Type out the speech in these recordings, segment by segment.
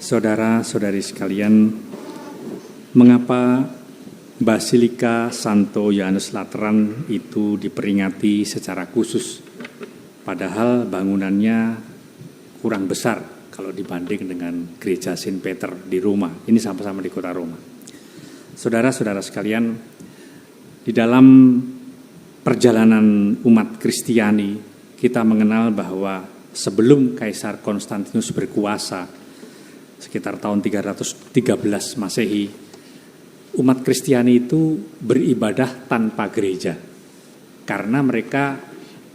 Saudara-saudari sekalian, mengapa Basilika Santo Yohanes Lateran itu diperingati secara khusus? Padahal bangunannya kurang besar kalau dibanding dengan gereja Saint Peter di Roma. Ini sama-sama di kota Roma. Saudara-saudara sekalian, di dalam perjalanan umat Kristiani, kita mengenal bahwa sebelum Kaisar Konstantinus berkuasa, sekitar tahun 313 Masehi, umat Kristiani itu beribadah tanpa gereja karena mereka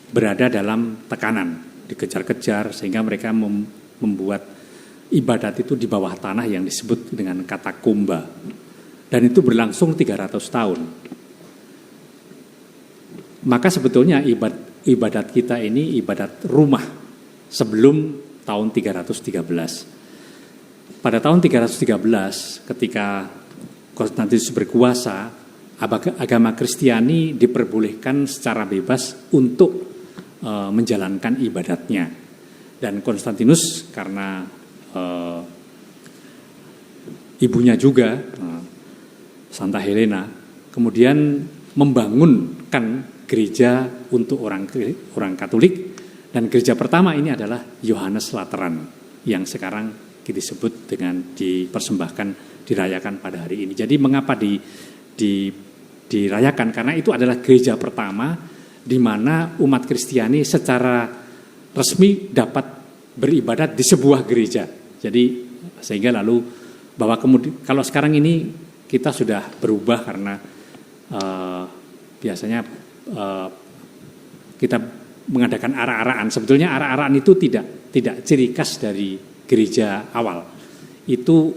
berada dalam tekanan, dikejar-kejar, sehingga mereka membuat ibadat itu di bawah tanah yang disebut dengan katakomba, dan itu berlangsung 300 tahun. Maka sebetulnya ibadat kita ini ibadat rumah sebelum tahun 313. Pada tahun 313 ketika Konstantinus berkuasa, agama Kristiani diperbolehkan secara bebas untuk menjalankan ibadatnya. Dan Konstantinus karena ibunya juga Santa Helena kemudian membangunkan gereja untuk orang Katolik, dan gereja pertama ini adalah Yohanes Lateran yang sekarang disebut dengan dipersembahkan, dirayakan pada hari ini. Jadi mengapa dirayakan? Karena itu adalah gereja pertama di mana umat Kristiani secara resmi dapat beribadat di sebuah gereja. Jadi sehingga lalu bahwa kemudian kalau sekarang ini kita sudah berubah karena biasanya kita mengadakan arak-arakan. Sebetulnya arak-arakan itu tidak ciri khas dari gereja awal. Itu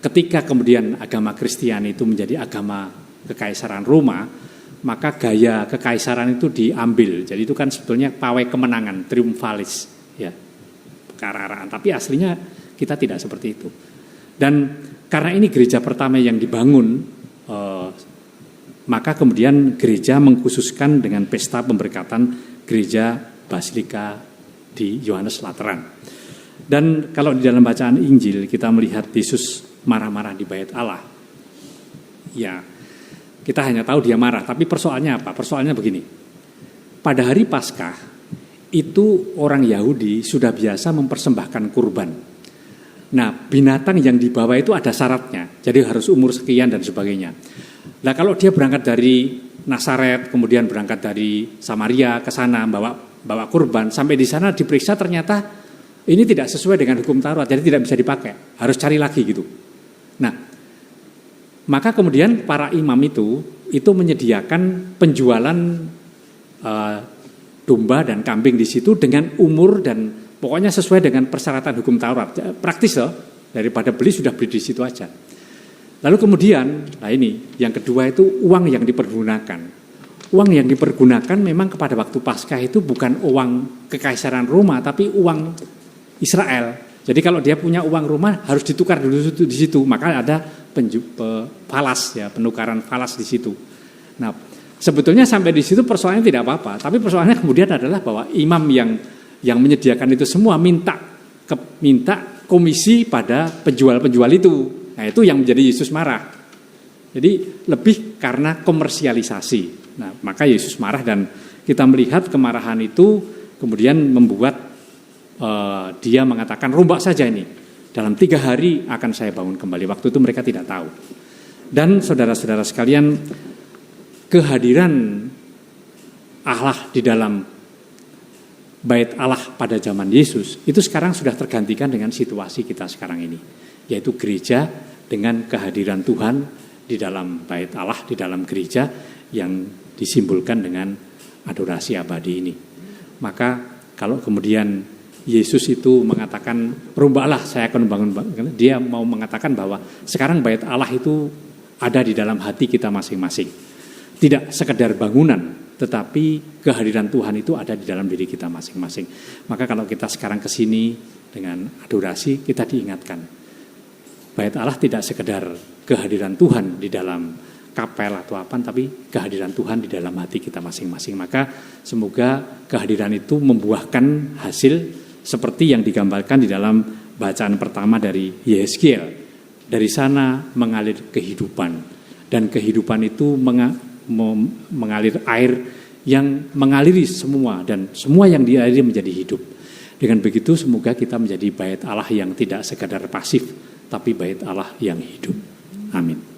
ketika kemudian agama Kristiani itu menjadi agama kekaisaran Roma, maka gaya kekaisaran itu diambil. Jadi itu kan sebetulnya pawai kemenangan, triumphalis, ya, arak-arakan. Tapi aslinya kita tidak seperti itu. Dan karena ini gereja pertama yang dibangun, maka kemudian gereja mengkhususkan dengan pesta pemberkatan gereja Basilika di Yohanes Lateran. Dan kalau di dalam bacaan Injil kita melihat Yesus marah-marah di bait Allah. Ya, kita hanya tahu dia marah, tapi persoalannya apa? Persoalannya begini. Pada hari Paskah itu orang Yahudi sudah biasa mempersembahkan kurban. Nah, binatang yang dibawa itu ada syaratnya. Jadi harus umur sekian dan sebagainya. Nah, kalau dia berangkat dari Nazaret, kemudian berangkat dari Samaria ke sana bawa kurban, sampai di sana diperiksa ternyata ini tidak sesuai dengan hukum Taurat, jadi tidak bisa dipakai, harus cari lagi gitu. Nah, maka kemudian para imam itu menyediakan penjualan domba dan kambing di situ dengan umur dan pokoknya sesuai dengan persyaratan hukum Taurat. Praktis loh, daripada sudah beli di situ aja. Lalu kemudian, nah ini yang kedua itu uang yang dipergunakan. Uang yang dipergunakan memang pada waktu Paskah itu bukan uang kekaisaran Roma, tapi uang Israel. Jadi kalau dia punya uang rumah harus ditukar dulu di situ, maka ada falas, ya, penukaran falas di situ. Nah, sebetulnya sampai di situ persoalannya tidak apa-apa, tapi persoalannya kemudian adalah bahwa imam yang menyediakan itu semua minta komisi pada penjual-penjual itu. Nah, itu yang menjadi Yesus marah. Jadi lebih karena komersialisasi. Nah, maka Yesus marah, dan kita melihat kemarahan itu kemudian membuat dia mengatakan, rombak saja ini, dalam 3 hari akan saya bangun kembali. Waktu itu mereka tidak tahu. Dan saudara-saudara sekalian, kehadiran Allah di dalam bait Allah pada zaman Yesus itu sekarang sudah tergantikan dengan situasi kita sekarang ini, yaitu gereja dengan kehadiran Tuhan di dalam bait Allah, di dalam gereja yang disimbolkan dengan adorasi abadi ini. Maka kalau kemudian Yesus itu mengatakan, rombaklah saya akan membangun, dia mau mengatakan bahwa sekarang bait Allah itu ada di dalam hati kita masing-masing. Tidak sekedar bangunan, tetapi kehadiran Tuhan itu ada di dalam diri kita masing-masing. Maka kalau kita sekarang ke sini dengan adorasi, kita diingatkan, bait Allah tidak sekedar kehadiran Tuhan di dalam kapel atau apa, tapi kehadiran Tuhan di dalam hati kita masing-masing. Maka semoga kehadiran itu membuahkan hasil seperti yang digambarkan di dalam bacaan pertama dari Yehezkiel. Dari sana mengalir kehidupan, dan kehidupan itu mengalir air yang mengaliri semua, dan semua yang dialiri menjadi hidup. Dengan begitu semoga kita menjadi bait Allah yang tidak sekadar pasif, tapi bait Allah yang hidup. Amin.